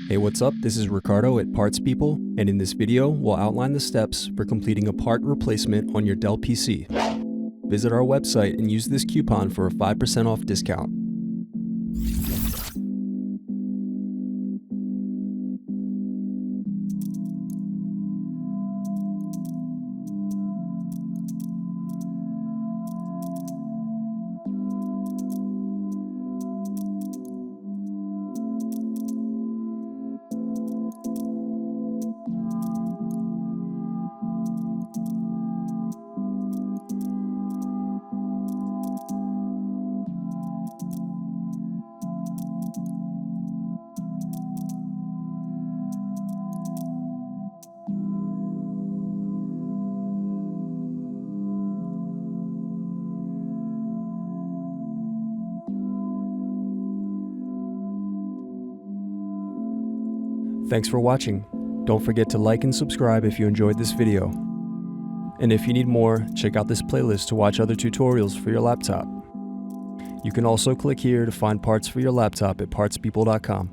Hey, what's up? This is Ricardo at Parts People, and in this video, we'll outline the steps for completing a part replacement on your Dell PC. Visit our website and use this coupon for a 5% off discount. Thanks for watching. Don't forget to like and subscribe if you enjoyed this video. And if you need more, check out this playlist to watch other tutorials for your laptop. You can also click here to find parts for your laptop at partspeople.com.